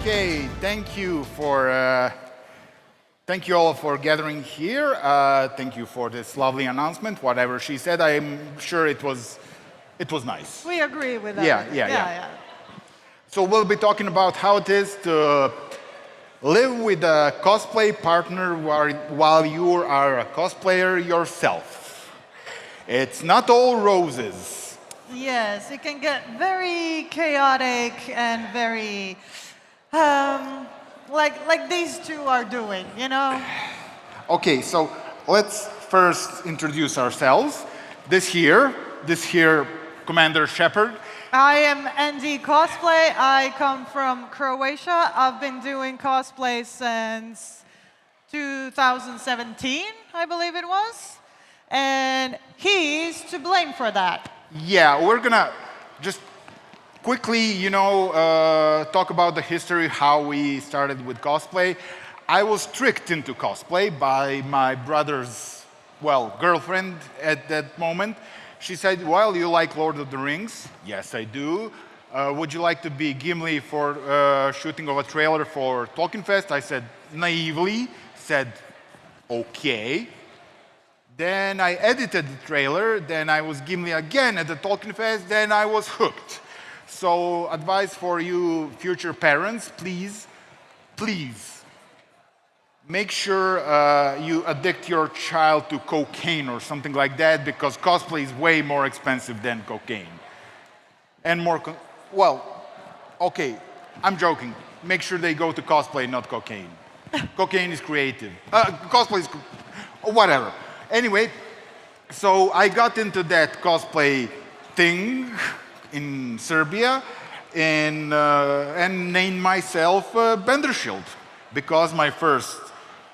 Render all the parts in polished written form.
Okay, thank you all for gathering here. Thank you for this lovely announcement. Whatever she said, I'm sure it was nice. We agree with that. Yeah. So we'll be talking about how it is to live with a cosplay partner while you are a cosplayer yourself. It's not all roses. Yes, it can get very chaotic and very, like these two are doing, you know? Okay, so let's first introduce ourselves. This here, Commander Shepard. I am ND Cosplay. I come from Croatia. I've been doing cosplay since 2017, I believe it was. And he's to blame for that. Yeah, we're gonna just quickly, talk about the history, how we started with cosplay. I was tricked into cosplay by my brother's, girlfriend at that moment. She said, well, you like Lord of the Rings? Yes, I do. Would you like to be Gimli for shooting of a trailer for Tolkien Fest? I said, naively, okay. Then I edited the trailer, then I was Gimli again at the Tolkien Fest, then I was hooked. So advice for you future parents, please, make sure you addict your child to cocaine or something like that, because cosplay is way more expensive than cocaine. And okay, I'm joking. Make sure they go to cosplay, not cocaine. Cocaine is creative. Cosplay is, whatever. Anyway, so I got into that cosplay thing in Serbia and named myself Bendershield, because my first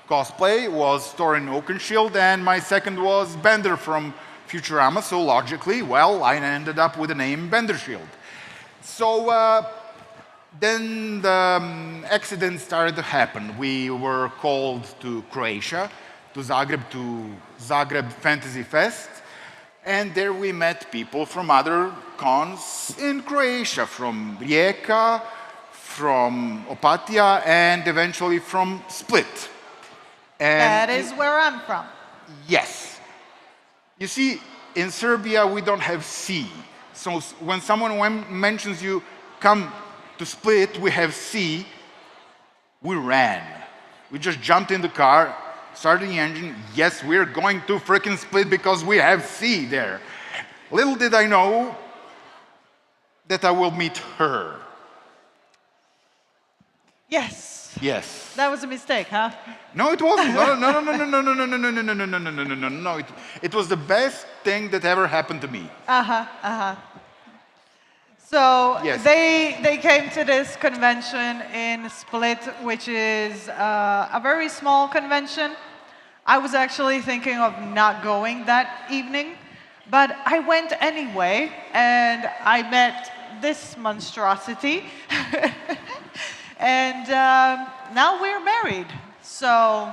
cosplay was Thorin Oakenshield and my second was Bender from Futurama, so logically, I ended up with the name Bendershield. So then the accident started to happen. We were called to Croatia, to Zagreb Fantasy Fest, and there we met people from other cons in Croatia, from Rijeka, from Opatija, and eventually from Split. And that is where I'm from. Yes. You see, in Serbia we don't have sea. So when someone mentions you come to Split, we have sea, we ran. We just jumped in the car, started the engine. Yes, we're going to freaking Split because we have sea there. Little did I know that I will meet her. Yes. Yes. That was a mistake, huh? No, it wasn't. No. It was the best thing that ever happened to me. So yes. they came to this convention in Split, which is a very small convention. I was actually thinking of not going that evening, but I went anyway, and I met this monstrosity. And now we're married. So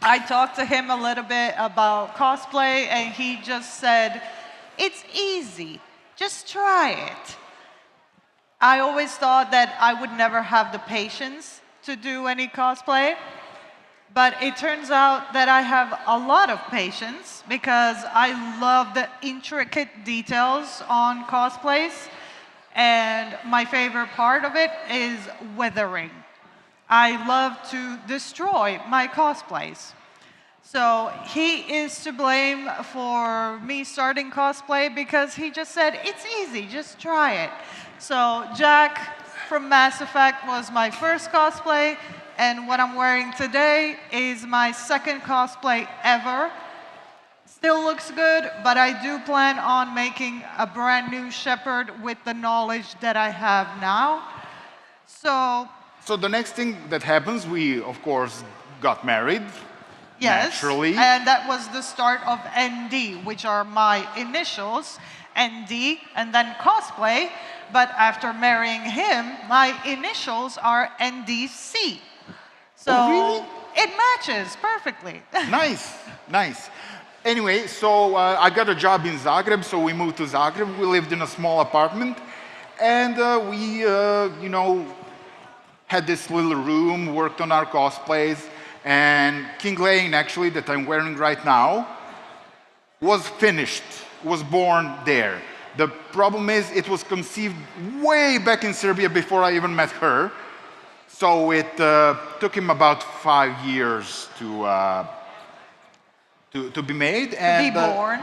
I talked to him a little bit about cosplay, and he just said, it's easy, just try it. I always thought that I would never have the patience to do any cosplay, but it turns out that I have a lot of patience because I love the intricate details on cosplays, and my favorite part of it is weathering. I love to destroy my cosplays. So he is to blame for me starting cosplay because he just said, it's easy, just try it. So Jack from Mass Effect was my first cosplay, and what I'm wearing today is my second cosplay ever. Still looks good, but I do plan on making a brand new Shepard with the knowledge that I have now. So the next thing that happens, we of course got married. Yes, naturally. And that was the start of ND, which are my initials, ND, and then cosplay. But after marrying him, my initials are NDC. So really? It matches perfectly. Nice. Anyway, so I got a job in Zagreb, so we moved to Zagreb. We lived in a small apartment, and we, had this little room, worked on our cosplays, and King Lane, actually, that I'm wearing right now, was finished, was born there. The problem is it was conceived way back in Serbia before I even met her. So it took him about 5 years to be made. To be born?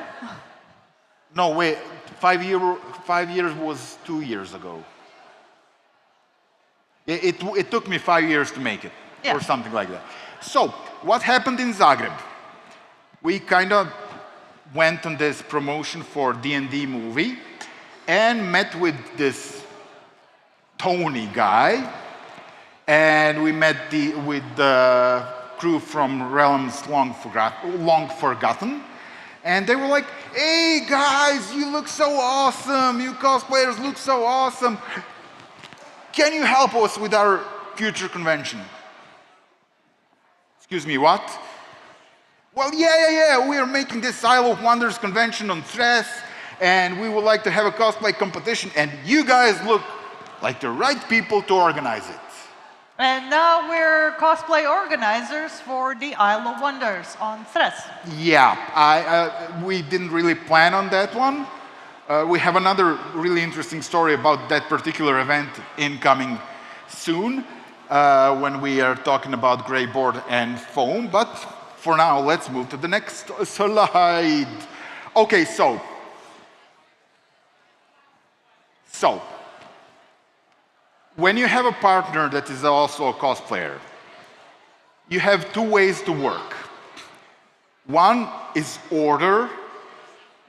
No, wait, 5 years was 2 years ago. It took me 5 years to make it, or something like that. So, what happened in Zagreb? We kind of went on this promotion for D&D movie and met with this Tony guy, and we met with the crew from Realms Long Forgotten, and they were like, "Hey guys, you look so awesome, you cosplayers look so awesome. Can you help us with our future convention?" Excuse me, what? Well, yeah, we are making this Isle of Wonders convention on Tres, and we would like to have a cosplay competition, and you guys look like the right people to organize it. And now we're cosplay organizers for the Isle of Wonders on Tres. Yeah, we didn't really plan on that one. We have another really interesting story about that particular event incoming soon, when we are talking about gray board and foam, but for now, let's move to the next slide. Okay, so when you have a partner that is also a cosplayer, you have two ways to work. One is order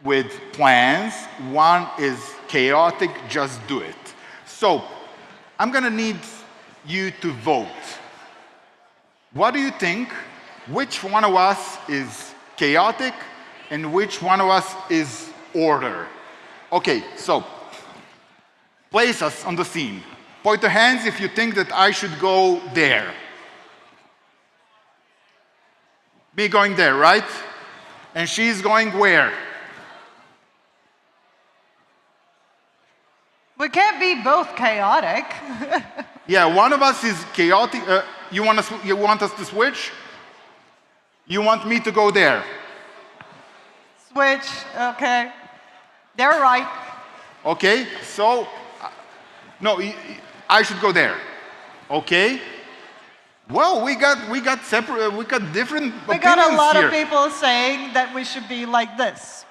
with plans. One is chaotic, just do it. So I'm gonna need you to vote. What do you think? Which one of us is chaotic and which one of us is order? Okay, so place us on the scene. Point your hands if you think that I should go there. Me going there, right? And she's going where? We can't be both chaotic. Yeah, one of us is chaotic. You want us to switch? You want me to go there? Switch, okay. They're right. Okay, so, no, I should go there. Okay. Well, we got different opinions here. We got a lot of people saying that we should be like this.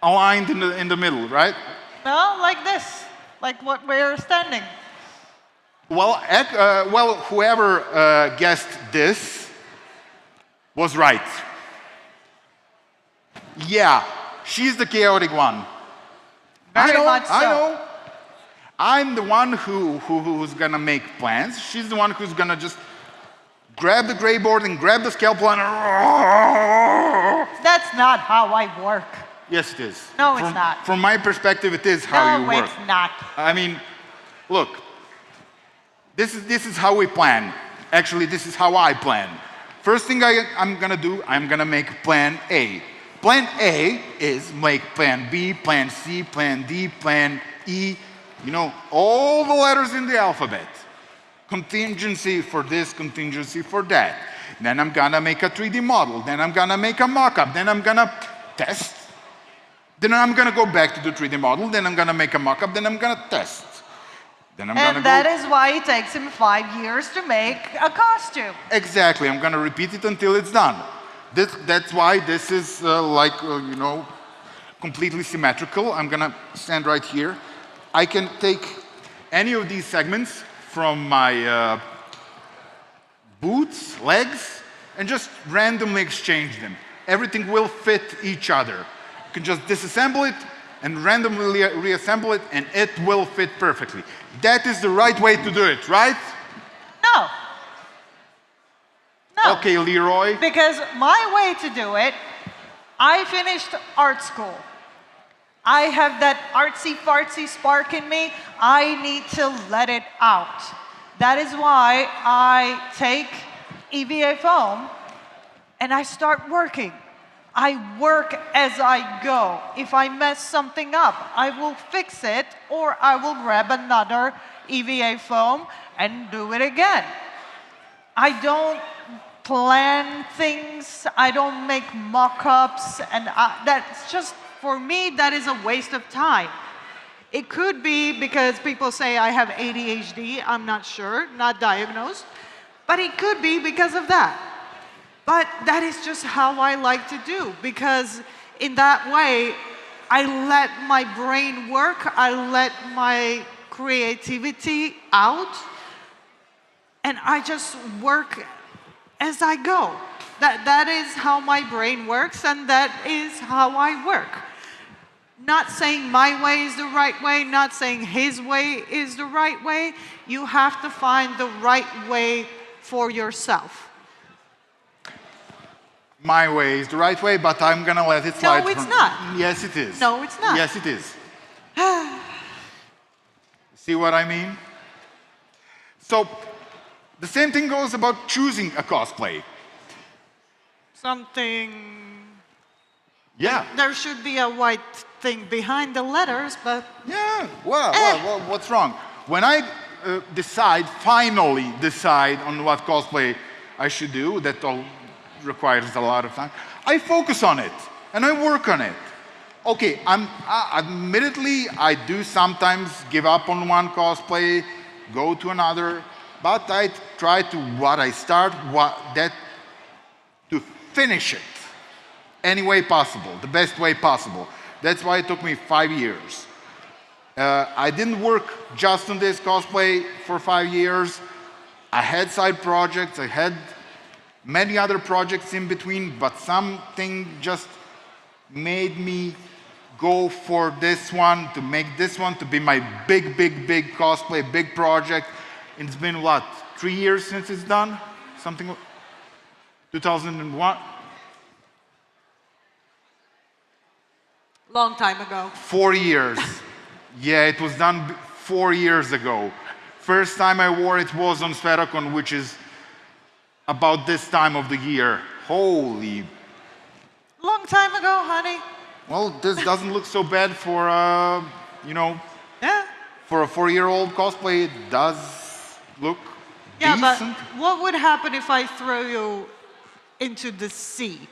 Aligned in the middle, right? No, like this, like what we're standing. Well, whoever guessed this was right. Yeah, she's the chaotic one. Very much so. I know. I'm the one who's gonna make plans. She's the one who's gonna just grab the gray board and grab the scalpel and... That's not how I work. Yes, it is. No, it's not. From my perspective, it is how you work. No, it's not. I mean, look, this is how we plan. Actually, this is how I plan. First thing I'm gonna do, I'm gonna make plan A. Plan A is make plan B, plan C, plan D, plan E, you know, all the letters in the alphabet. Contingency for this, contingency for that. Then I'm gonna make a 3D model. Then I'm gonna make a mock-up. Then I'm gonna test. Then I'm gonna go back to the 3D model. Then I'm gonna make a mock-up. Then I'm gonna test. Then I'm gonna that is why it takes him 5 years to make a costume. Exactly. I'm gonna repeat it until it's done. That's why this is you know, completely symmetrical. I'm gonna stand right here. I can take any of these segments from my boots, legs, and just randomly exchange them. Everything will fit each other. You can just disassemble it and randomly reassemble it, and it will fit perfectly. That is the right way to do it, right? No. No. Okay, Leroy. Because my way to do it, I finished art school. I have that artsy-fartsy spark in me. I need to let it out. That is why I take EVA foam and I start working. I work as I go. If I mess something up, I will fix it, or I will grab another EVA foam and do it again. I don't plan things, I don't make mock-ups, and that's just, for me, that is a waste of time. It could be because people say I have ADHD, I'm not sure, not diagnosed, but it could be because of that. But that is just how I like to do, because in that way, I let my brain work, I let my creativity out, and I just work as I go. That is how my brain works, and that is how I work. Not saying my way is the right way, not saying his way is the right way. You have to find the right way for yourself. My way is the right way, but I'm gonna let it slide. No, it's not. Yes, it is. No, it's not. Yes, it is. See what I mean? So, the same thing goes about choosing a cosplay. Something... Yeah. There should be a white thing behind the letters, but... Yeah, well, what's wrong? When I finally decide on what cosplay I should do, that all requires a lot of time, I focus on it, and I work on it. Okay, admittedly, I do sometimes give up on one cosplay, go to another, but I try to, to finish it any way possible, the best way possible. That's why it took me 5 years. I didn't work just on this cosplay for 5 years. I had side projects, I had many other projects in between, but something just made me go for this one, to make this one to be my big cosplay, big project. And it's been what, 3 years since it's done? Something, 2001? Long time ago. 4 years. Yeah, it was done 4 years ago. First time I wore it was on Spherocon, which is about this time of the year. Holy. Long time ago, honey. Well, this doesn't look so bad for, Yeah. for a 4-year-old cosplay. It does look Yeah, decent. but what would happen if I throw you into the sea?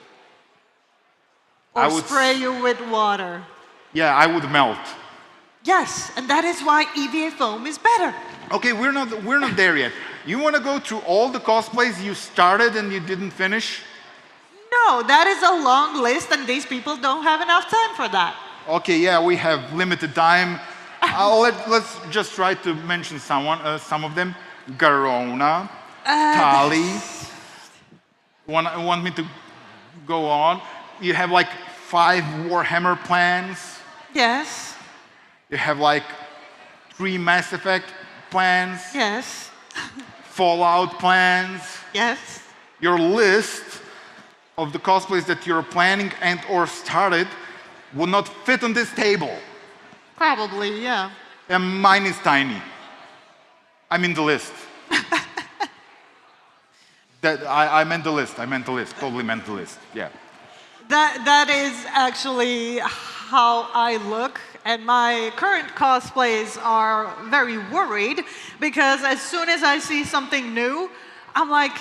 Or I would spray you with water? Yeah, I would melt. Yes, and that is why EVA foam is better. Okay, we're not there yet. You want to go through all the cosplays you started and you didn't finish? No, that is a long list, and these people don't have enough time for that. Okay, yeah, we have limited time. Let's just try to mention some of them. Garona, Tali. Want me to go on? You have like 5 Warhammer plans. Yes. You have like 3 Mass Effect plans. Yes. Fallout plans. Yes. Your list of the cosplays that you're planning and or started would not fit on this table. Probably, yeah. And mine is tiny. I mean the list. I meant the list. Totally meant the list. Yeah. That is actually how I look, and my current cosplays are very worried because as soon as I see something new, I'm like,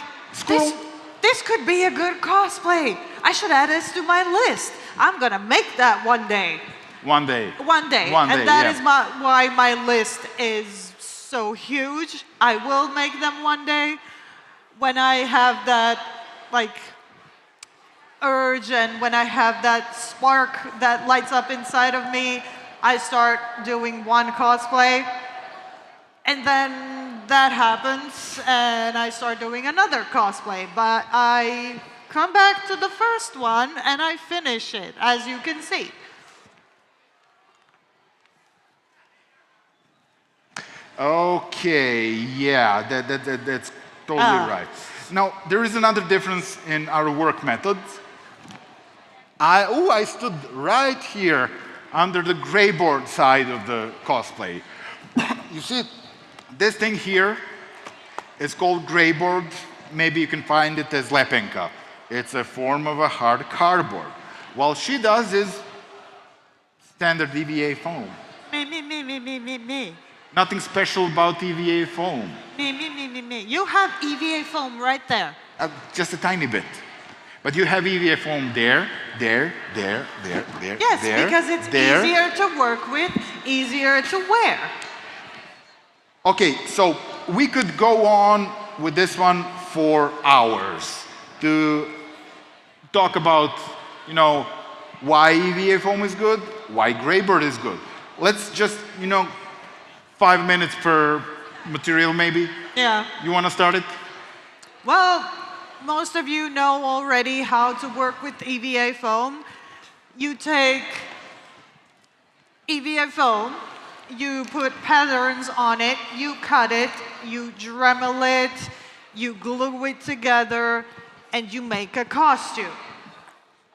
this could be a good cosplay. I should add this to my list. I'm gonna make that one day. One day. And that is why my list is so huge. I will make them one day when I have that urge, and when I have that spark that lights up inside of me, I start doing one cosplay, and then that happens and I start doing another cosplay, but I come back to the first one and I finish it, as you can see. Okay, yeah, that's totally right. Now, there is another difference in our work methods. I stood right here under the gray board side of the cosplay. You see, this thing here is called gray board. Maybe you can find it as lepenko. It's a form of a hard cardboard. What she does is standard EVA foam. Me. Nothing special about EVA foam. Me. You have EVA foam right there. Just a tiny bit. But you have EVA foam there, there. Yes, there, because it's there. easier to work with, easier to wear. Okay, so we could go on with this one for hours to talk about, why EVA foam is good, why Greybird is good. Let's just, 5 minutes per material maybe. Yeah. You want to start it? Well, most of you know already how to work with EVA foam. You take EVA foam, you put patterns on it, you cut it, you Dremel it, you glue it together, and you make a costume.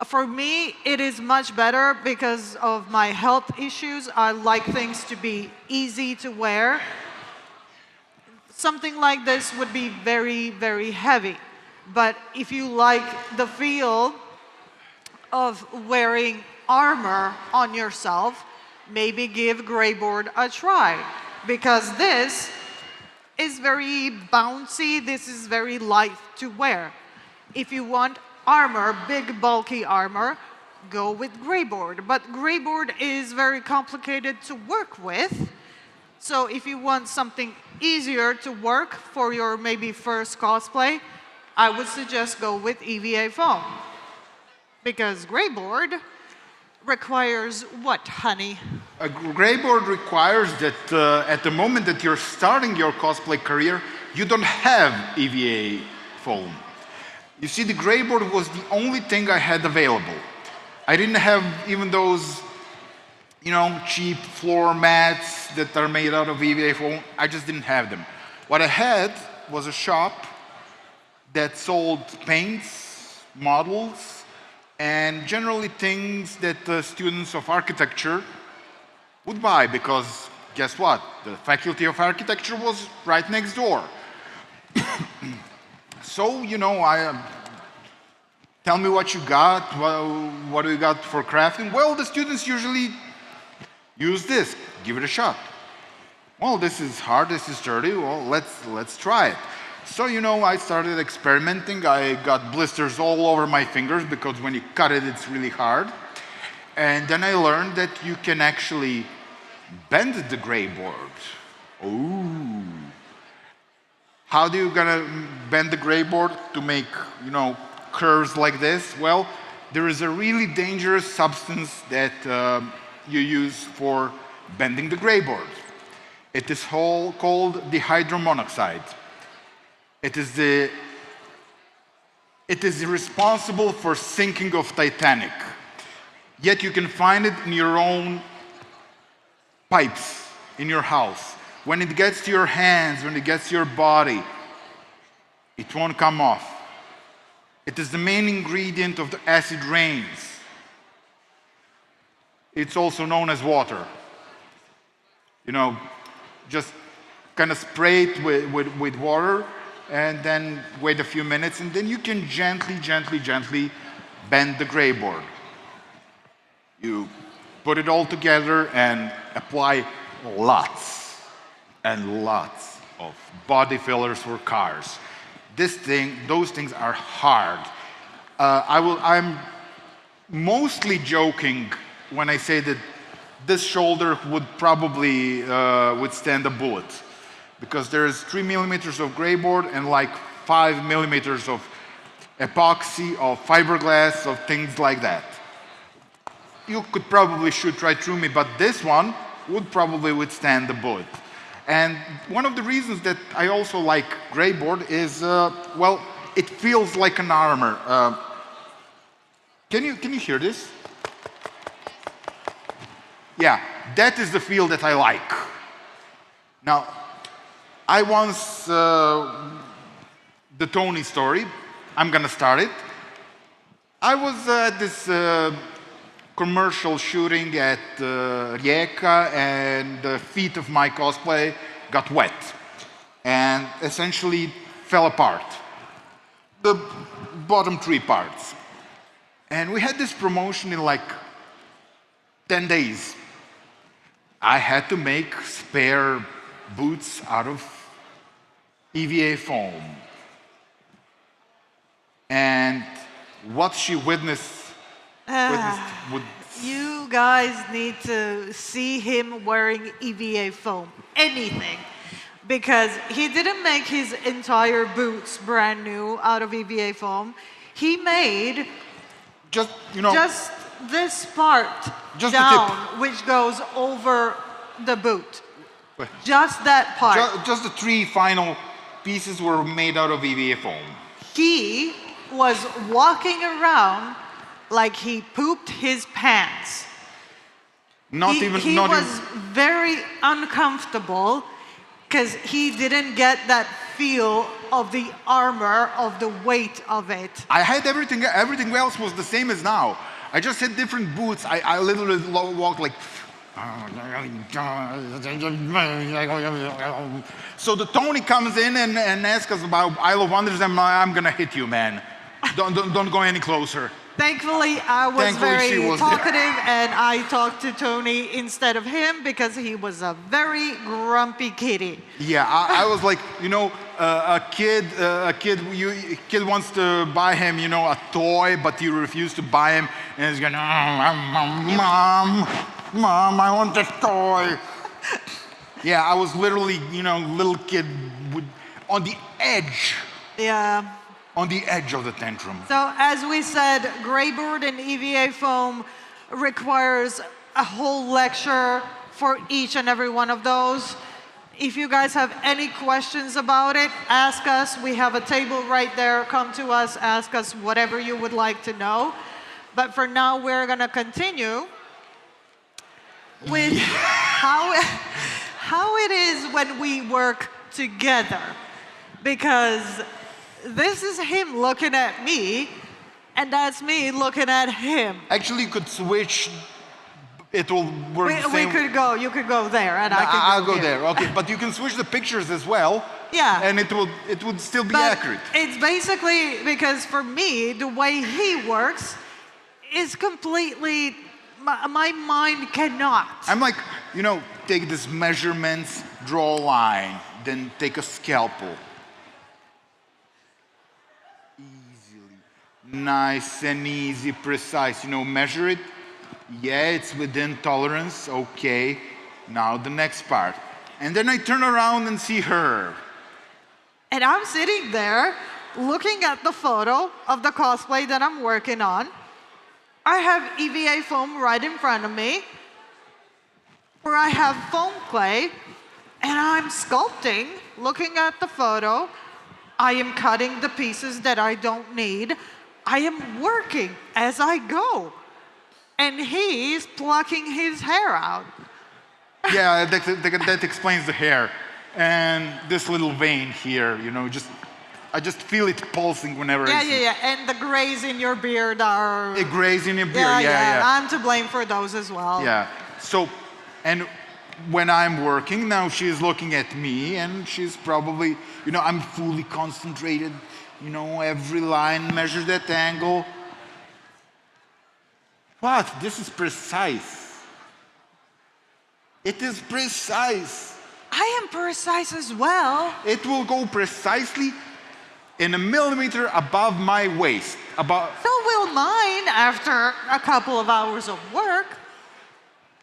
For me, it is much better because of my health issues. I like things to be easy to wear. Something like this would be very, very heavy. But if you like the feel of wearing armor on yourself, maybe give Greybird a try. Because this is very bouncy, this is very light to wear. If you want armor, big bulky armor, go with Greybird. But Greybird is very complicated to work with. So if you want something easier to work for your maybe first cosplay, I would suggest go with EVA foam. Because Greybird requires what, honey? A Greybird requires that at the moment that you're starting your cosplay career, you don't have EVA foam. You see, the Greybird was the only thing I had available. I didn't have even those, cheap floor mats that are made out of EVA foam. I just didn't have them. What I had was a shop that sold paints, models, and generally things that the students of architecture would buy because guess what? The faculty of architecture was right next door. So, tell me what you got, what do you got for crafting? Well, the students usually use this, give it a shot. Well, this is hard, this is dirty, well, let's try it. So, I started experimenting. I got blisters all over my fingers because when you cut it, it's really hard. And then I learned that you can actually bend the Greybird. Ooh. How do you gonna bend the Greybird to make, curves like this? Well, there is a really dangerous substance that you use for bending the Greybird. It is called dihydromonoxide. It is responsible for sinking of Titanic. Yet you can find it in your own pipes in your house. When it gets to your hands, when it gets to your body, it won't come off. It is the main ingredient of the acid rains. It's also known as water. Just kind of spray it with water and then wait a few minutes, and then you can gently bend the Greybird. You put it all together and apply lots and lots of body fillers for cars. Those things are hard. I'm mostly joking when I say that this shoulder would probably withstand a bullet, because there's 3 millimeters of Greybird and like 5 millimeters of epoxy, of fiberglass, of things like that. You could probably shoot right through me, but this one would probably withstand the bullet. And one of the reasons that I also like Greybird is, it feels like an armor. Can you hear this? Yeah, that is the feel that I like. Now, I once, the Tony story, I'm gonna start it. I was at this commercial shooting at Rijeka, and the feet of my cosplay got wet and essentially fell apart. The bottom 3 parts. And we had this promotion in like 10 days. I had to make spare boots out of EVA foam. And what she witnessed would... You guys need to see him wearing EVA foam, anything. Because he didn't make his entire boots brand new out of EVA foam. He made just, you know, just this part just down, which goes over the boot. Just that part. Just the 3 final pieces were made out of EVA foam. He was walking around like he pooped his pants. He was very uncomfortable because he didn't get that feel of the armor, of the weight of it. I had everything else was the same as now. I just had different boots. I literally walked like... So the Tony comes in and asks us about Isle of Wonders, and I'm gonna hit you, man. Don't go any closer. Thankfully, I was very was talkative, and I talked to Tony instead of him because he was a very grumpy kitty. Yeah, I was like, you know, a kid wants to buy him, you know, a toy, but you refuse to buy him, and he's going, Mom, I want this toy. Yeah, I was literally, you know, little kid on the edge. Yeah. On the edge of the tantrum. So as we said, grayboard and EVA foam requires a whole lecture for each and every one of those. If you guys have any questions about it, ask us. We have a table right there. Come to us, ask us whatever you would like to know. But for now, we're gonna continue with how it is when we work together. Because this is him looking at me, and that's me looking at him. Actually, you could switch. It will work the same. We could go. You could go there, and I could I'll go here. there. Okay, but you can switch the pictures as well. Yeah. And it would still be But accurate. it's basically because for me, the way he works is completely. My mind cannot. I'm like, you know, take these measurements, draw a line, then take a scalpel. Nice and easy, precise. You know, measure it. Yeah, it's within tolerance. Okay. Now the next part. And then I turn around and see her. And I'm sitting there looking at the photo of the cosplay that I'm working on. I have EVA foam right in front of me, where I have foam clay, and I'm sculpting, looking at the photo. I am cutting the pieces that I don't need. I am working as I go. And he's plucking his hair out. Yeah, that explains the hair. And this little vein here, you know, I just feel it pulsing whenever I see it. Yeah. And the grays in your beard are... It grays in your beard, yeah. I'm to blame for those as well. Yeah, so, and when I'm working, now she's looking at me, and she's probably, you know, I'm fully concentrated. You know, every line, measure that angle. What? This is precise. It is precise. I am precise as well. It will go precisely in a millimeter above my waist. So will mine after a couple of hours of work.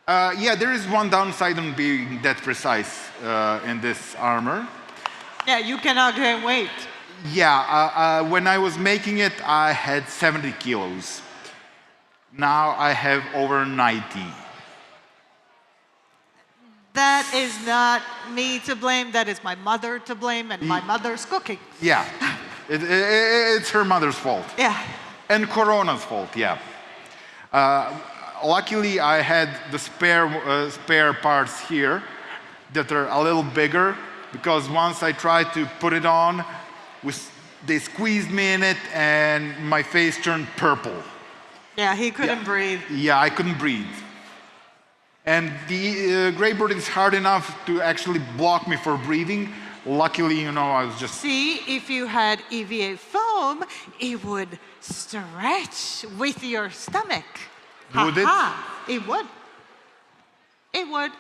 Yeah, there is one downside on being that precise in this armor. Yeah, you cannot gain weight. Yeah, when I was making it, I had 70 kilos. Now I have over 90. That is not me to blame. That is my mother to blame, and my mother's cooking. Yeah, it's her mother's fault. Yeah. And Corona's fault, yeah. Luckily, I had the spare parts here that are a little bigger, because once I tried to put it on, they squeezed me in it, and my face turned purple. Yeah, he couldn't breathe. Yeah, I couldn't breathe. And the grayboard is hard enough to actually block me for breathing. Luckily, you know, I was just... See, if you had EVA foam, it would stretch with your stomach. Would it? It would. It would.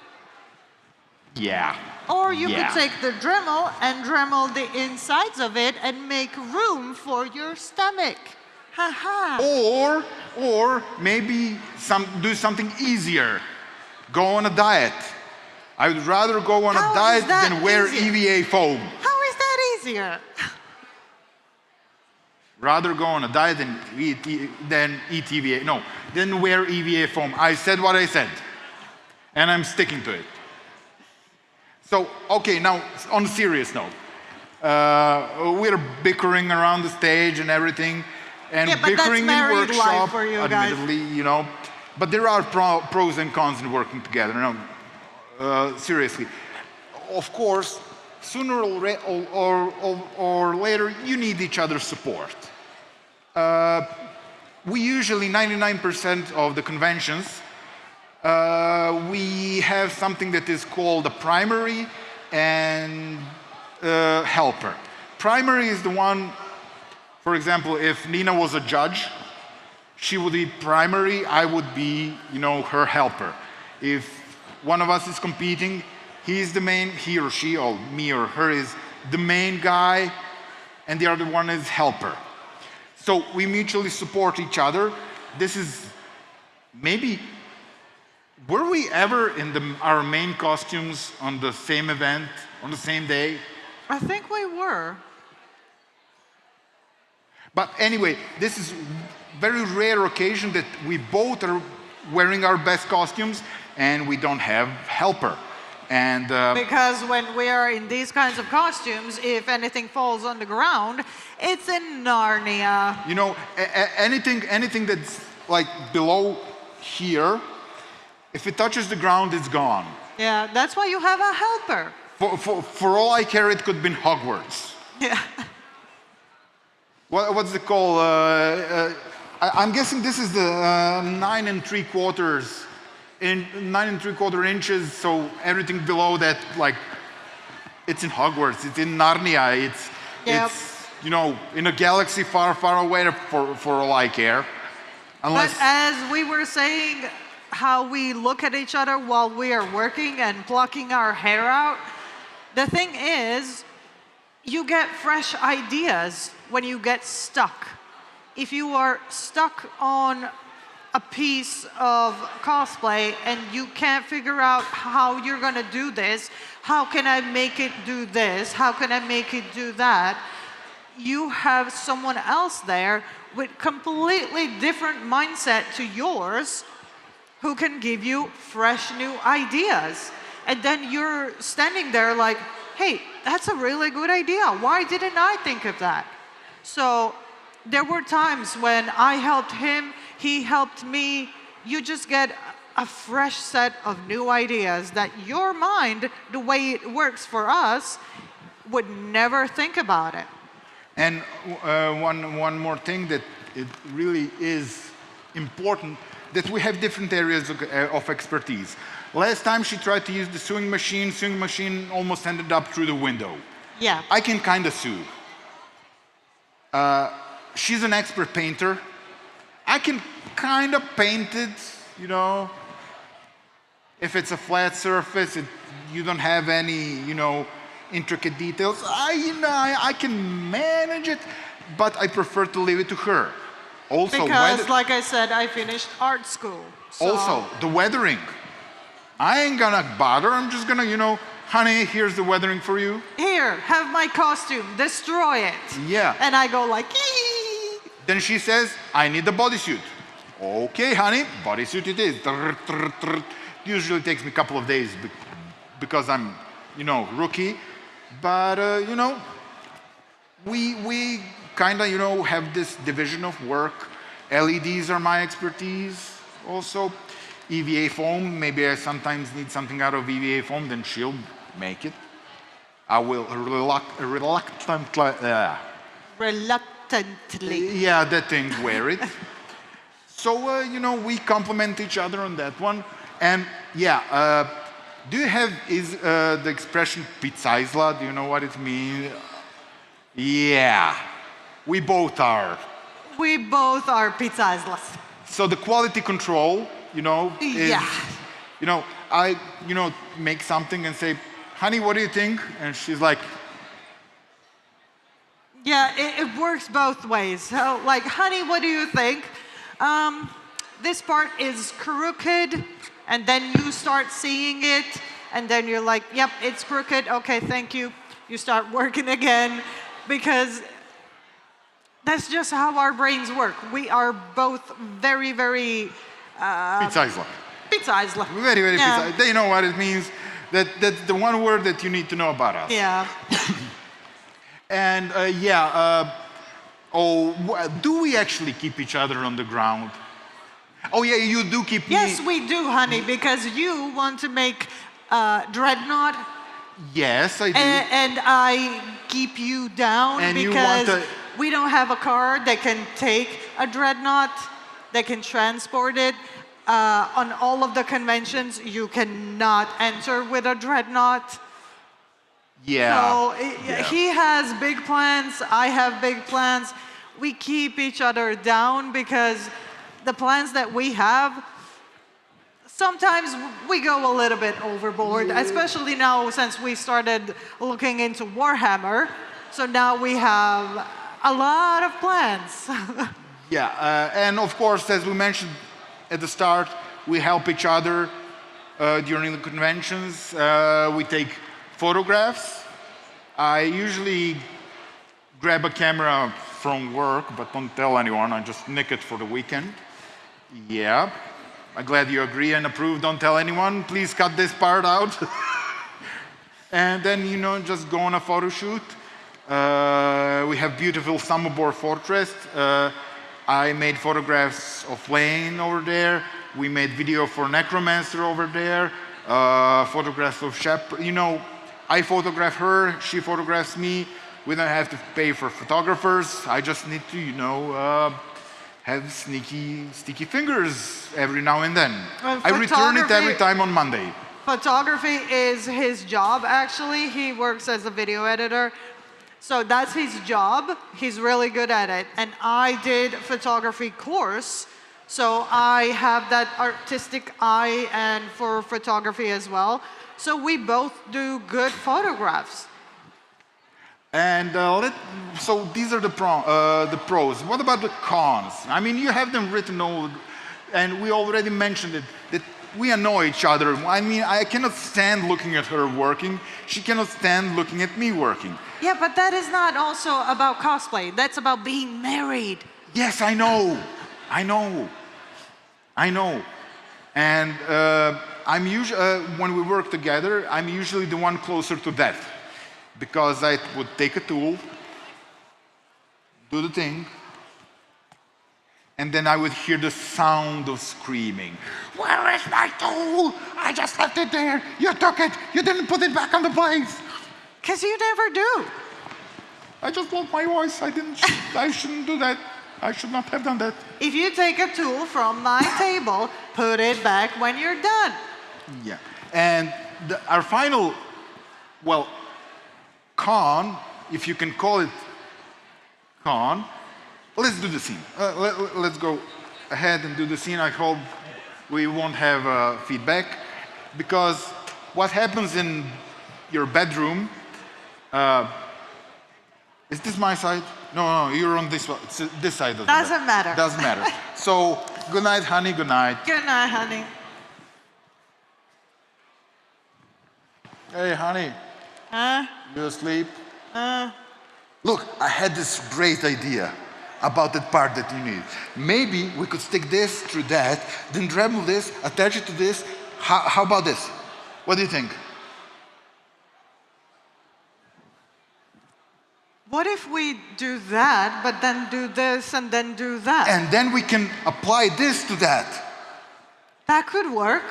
Yeah. Or you Yeah. could take the Dremel and Dremel the insides of it and make room for your stomach. Haha. Or maybe do something easier. Go on a diet. I would rather go on How a diet is that than wear easier? EVA foam. How is that easier? Rather go on a diet than eat EVA. No, than wear EVA foam. I said what I said, and I'm sticking to it. So, okay, now on a serious note, we're bickering around the stage and everything, and Yeah, but that's bickering in married life workshop, for you guys. admittedly, you know. But there are pros and cons in working together. No, seriously, of course, sooner or later, you need each other's support. We usually, 99% of the conventions, we have something that is called a primary and helper. Primary is the one, for example, if Nina was a judge, she would be primary, I would be, you know, her helper. If one of us is competing, he or she, or me or her is the main guy, and the other one is helper. So we mutually support each other. This is maybe, were we ever in our main costumes on the same event, on the same day? I think we were. But anyway, this is very rare occasion that we both are wearing our best costumes and we don't have helper. And Because when we are in these kinds of costumes, if anything falls on the ground, it's in Narnia. you know, anything that's like below here, if it touches the ground, it's gone. Yeah, that's why you have a helper. For all I care, it could have been Hogwarts. Yeah. What's it called? I'm guessing this is the 9 3/4 inches. So everything below that, like, it's in Hogwarts. It's in Narnia. It's you know, in a galaxy far, far away. For all I care, unless. But as we were saying, how we look at each other while we are working and plucking our hair out, the thing is, you get fresh ideas when you get stuck. If you are stuck on a piece of cosplay and you can't figure out how you're going to do this, how can I make it do this, how can I make it do that, you have someone else there with completely different mindset to yours who can give you fresh new ideas. And then you're standing there like, hey, that's a really good idea. Why didn't I think of that? So there were times when I helped him, he helped me. You just get a fresh set of new ideas that your mind, the way it works for us, would never think about it. And one more thing that it really is important, that we have different areas of expertise. Last time she tried to use the sewing machine almost ended up through the window. Yeah. I can kind of sew. She's an expert painter. I can kind of paint it, you know. If it's a flat surface, you don't have any, you know, intricate details. I can manage it, but I prefer to leave it to her. Also, Because, like I said, I finished art school. So also, the weathering. I ain't gonna bother. I'm just gonna, you know, honey, here's the weathering for you. here, have my costume, destroy it. Yeah. And I go like, ee. Then she says, I need the bodysuit. Okay, honey, bodysuit it is. Trrr, trrr, trrr. Usually takes me a couple of days because I'm, you know, rookie. But, you know, we kind of, you know, have this division of work. LEDs are my expertise also. EVA foam, maybe I sometimes need something out of EVA foam, then she'll make it. I will reluctantly, Reluctantly. yeah, that thing, wear it. So, you know, we complement each other on that one. And yeah, do you have the expression pizzajzla? Do you know what it means? Yeah, we both are. We both are pizzajzlas. So the quality control, you know, is, Yeah. you know, I, make something and say, honey, what do you think? And she's like, Yeah, it works both ways. So, like, honey, what do you think? This part is crooked, and then you start seeing it, and then you're like, yep, it's crooked. Okay, thank you. You start working again, because that's just how our brains work. We are both very, very... Pizza. Very, very pizza. They know what it means. That's the one word that you need to know about us. Yeah. And do we actually keep each other on the ground? Oh yeah, you do keep me. Yes, we do, honey, because you want to make dreadnought. Yes, I do. And I keep you down and because we don't have a car that can take a dreadnought, that can transport it. On all of the conventions, you cannot enter with a dreadnought. Yeah. So he has big plans, I have big plans. We keep each other down because the plans that we have, sometimes we go a little bit overboard, especially now since we started looking into Warhammer. So now we have a lot of plans. Yeah, and of course, as we mentioned at the start, we help each other during the conventions. We take photographs. I usually grab a camera from work, but don't tell anyone. I just nick it for the weekend. Yeah, I'm glad you agree and approve. Don't tell anyone. Please cut this part out. And then, just go on a photo shoot. We have beautiful Samobor Fortress. I made photographs of Wayne over there. We made video for Necromancer over there. Photographs of Shep. I photograph her, she photographs me. We don't have to pay for photographers. I just need to, have sticky fingers every now and then. I return it every time on Monday. Photography is his job, actually. He works as a video editor. So that's his job. He's really good at it. And I did photography course. So I have that artistic eye and for photography as well. So we both do good photographs. And so these are the pros. What about the cons? I mean, you have them written over, and we already mentioned it, that we annoy each other. I mean, I cannot stand looking at her working. She cannot stand looking at me working. Yeah, but that is not also about cosplay. That's about being married. Yes, I know. And I'm usually, when we work together, I'm usually the one closer to death. Because I would take a tool, do the thing, and then I would hear the sound of screaming. Where is my tool? I just left it there. You took it. You didn't put it back on the place. Because you never do. I just lost my voice. I shouldn't do that. I should not have done that. If you take a tool from my table, put it back when you're done. Yeah. And our final, con, if you can call it con, let's do the scene. Let's go ahead and do the scene. I hope we won't have feedback, because what happens in your bedroom, is this my side? No, you're on this one. It's this side. Doesn't matter. Doesn't matter. So, good night, honey, good night. Good night, honey. Hey, honey. Huh? You asleep? Look, I had this great idea about that part that you need. Maybe we could stick this through that, then dremel this, attach it to this. How about this? What do you think? What if we do that, but then do this and then do that? And then we can apply this to that. That could work.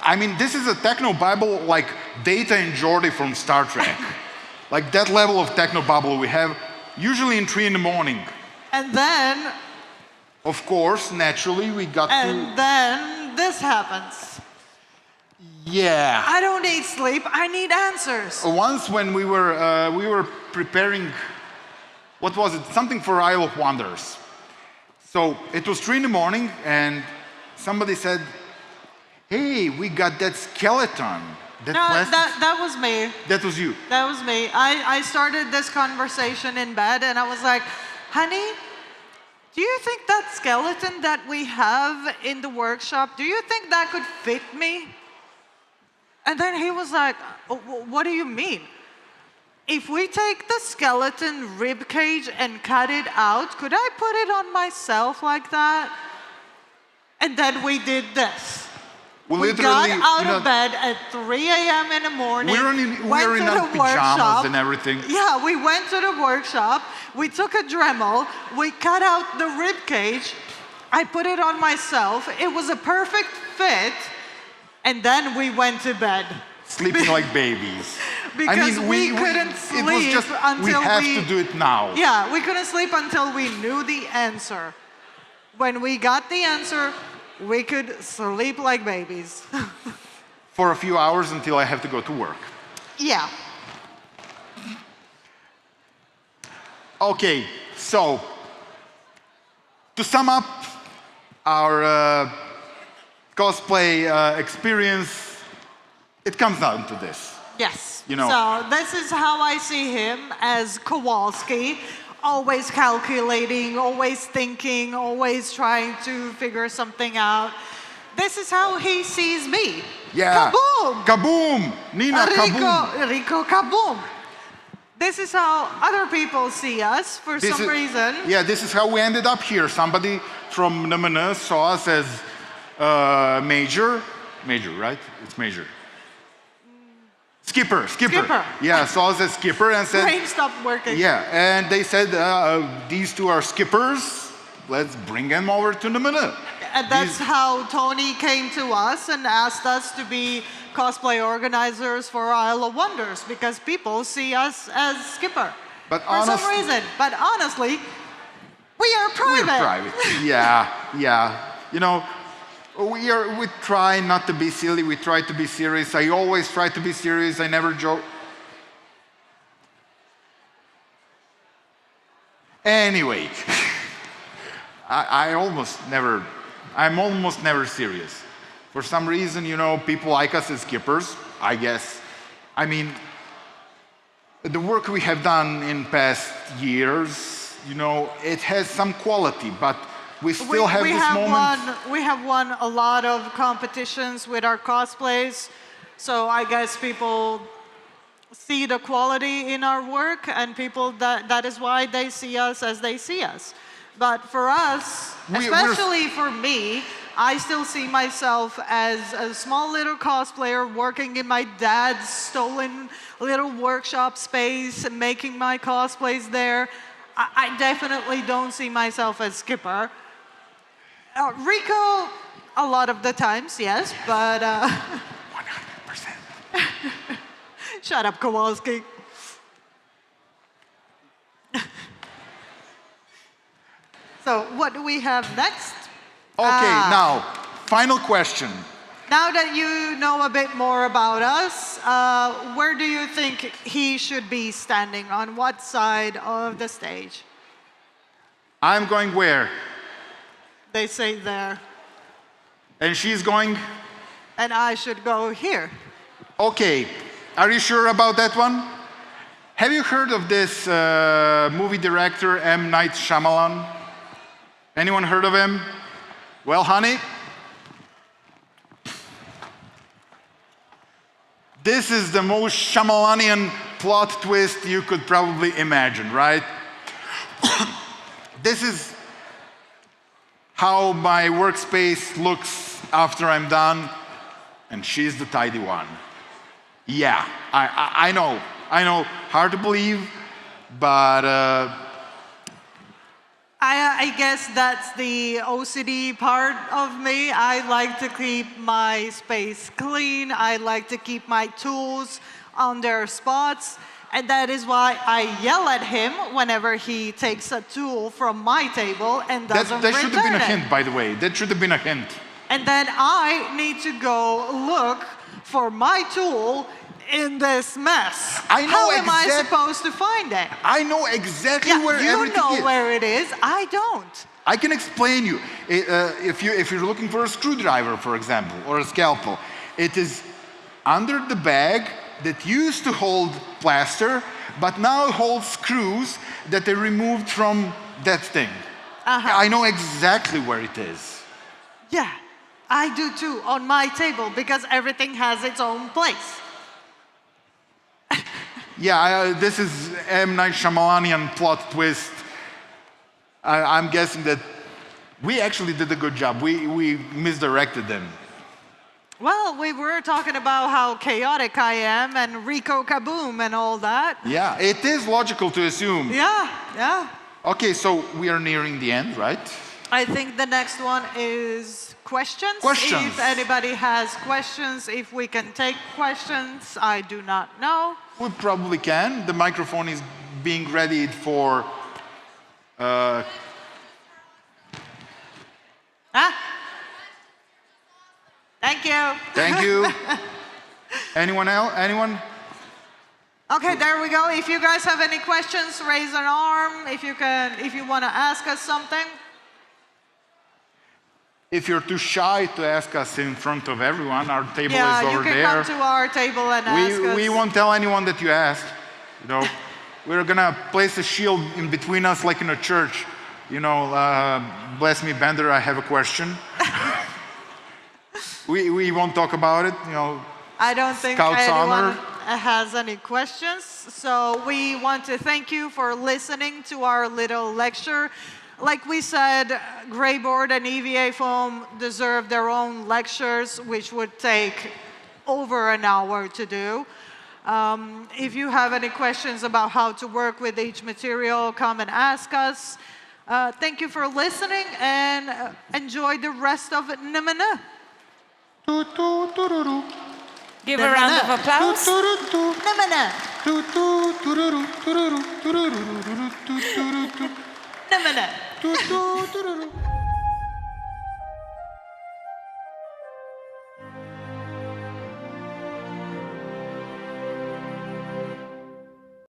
I mean, this is a techno-Bible like Data and Geordi from Star Trek. Like that level of techno-Bible we have, usually in 3 in the morning. And then... Of course, naturally, we got to... And then this happens. Yeah. I don't need sleep, I need answers. Once when we were preparing, what was it? Something for Isle of Wonders. So it was 3 in the morning and somebody said, hey, we got that skeleton. That No, plastic. that was me. That was you. That was me. I started this conversation in bed and I was like, honey, do you think that skeleton that we have in the workshop, do you think that could fit me? And then he was like, what do you mean? If we take the skeleton rib cage and cut it out, could I put it on myself like that? And then we did this. We got out of bed at 3 a.m. in the morning. We're in our pajamas and everything. Yeah, we went to the workshop. We took a Dremel. We cut out the rib cage. I put it on myself. It was a perfect fit. And then we went to bed. Sleeping like babies. Because we couldn't sleep until we have to do it now. Yeah, we couldn't sleep until we knew the answer. When we got the answer, we could sleep like babies. For a few hours until I have to go to work. Yeah. Okay, so to sum up our cosplay experience, it comes down to this. Yes. You know. So this is how I see him as Kowalski. Always calculating, always thinking, always trying to figure something out. This is how he sees me. Yeah. Kaboom! Kaboom! Nina, kaboom! Rico, kaboom! This is how other people see us for some reason. Yeah, this is how we ended up here. Somebody from ND saw us as Major, right? It's Major. Skipper. Yeah, saw us as Skipper and said... Brain stopped working. Yeah, and they said, these two are skippers. Let's bring them over to ND. And that's how Tony came to us and asked us to be cosplay organizers for Isle of Wonders, because people see us as Skipper. But for some reason. But honestly, we are private. We're private. Yeah. You know, we try not to be silly. We try to be serious. I always try to be serious. I never joke. Anyway, I'm almost never serious. For some reason, you know, people like us as skippers, I guess. I mean, the work we have done in past years, you know, it has some quality, but we still have this moment. We have won a lot of competitions with our cosplays, so I guess people see the quality in our work, and people that is why they see us as they see us. But for us, especially for me, I still see myself as a small little cosplayer working in my dad's stolen little workshop space and making my cosplays there. I definitely don't see myself as Skipper. Rico, a lot of the times, yes, but... 100%. Shut up, Kowalski. So what do we have next? Okay, now, final question. Now that you know a bit more about us, where do you think he should be standing? On what side of the stage? I'm going where? They say there. And she's going? And I should go here. Okay, are you sure about that one? Have you heard of this movie director, M. Night Shyamalan? Anyone heard of him? Well, honey, this is the most Shyamalanian plot twist you could probably imagine, right? This is how my workspace looks after I'm done, and she's the tidy one. Yeah, I know, hard to believe, but I guess that's the OCD part of me. I like to keep my space clean. I like to keep my tools on their spots. And that is why I yell at him whenever he takes a tool from my table and doesn't return it. That should have been a hint, by the way. That should have been a hint. And then I need to go look for my tool in this mess. How am I supposed to find it? I know exactly where everything is. You know where it is. I don't. I can explain you. If you're looking for a screwdriver, for example, or a scalpel, it is under the bag that used to hold plaster, but now holds screws that they removed from that thing. I know exactly where it is. Yeah, I do too, on my table, because everything has its own place. Yeah, this is M. Night Shyamalanian plot twist. I'm guessing that we actually did a good job. We misdirected them. Well, we were talking about how chaotic I am and Rico Kaboom and all that. Yeah, it is logical to assume. Yeah. Okay, so we are nearing the end, right? I think the next one is questions. Questions. If anybody has questions, if we can take questions, I do not know. We probably can. The microphone is being readied for... Thank you. Thank you. Anyone else? Anyone? Okay, there we go. If you guys have any questions, raise an arm. If you want to ask us something. If you're too shy to ask us in front of everyone, our table is over Yeah, you can there. come to our table and ask us. We won't tell anyone that you asked. You know, we're gonna place a shield in between us, like in a church. You know, bless me, Bender, I have a question. we won't talk about it. You know. I don't think Scout's anyone honor. has any questions. So we want to thank you for listening to our little lecture. Like we said, Greyboard and EVA foam deserve their own lectures, which would take over an hour to do. If you have any questions about how to work with each material, come and ask us. Thank you for listening and enjoy the rest of Nevidnega. Give a round of applause. Nevidnega. Nevidnega.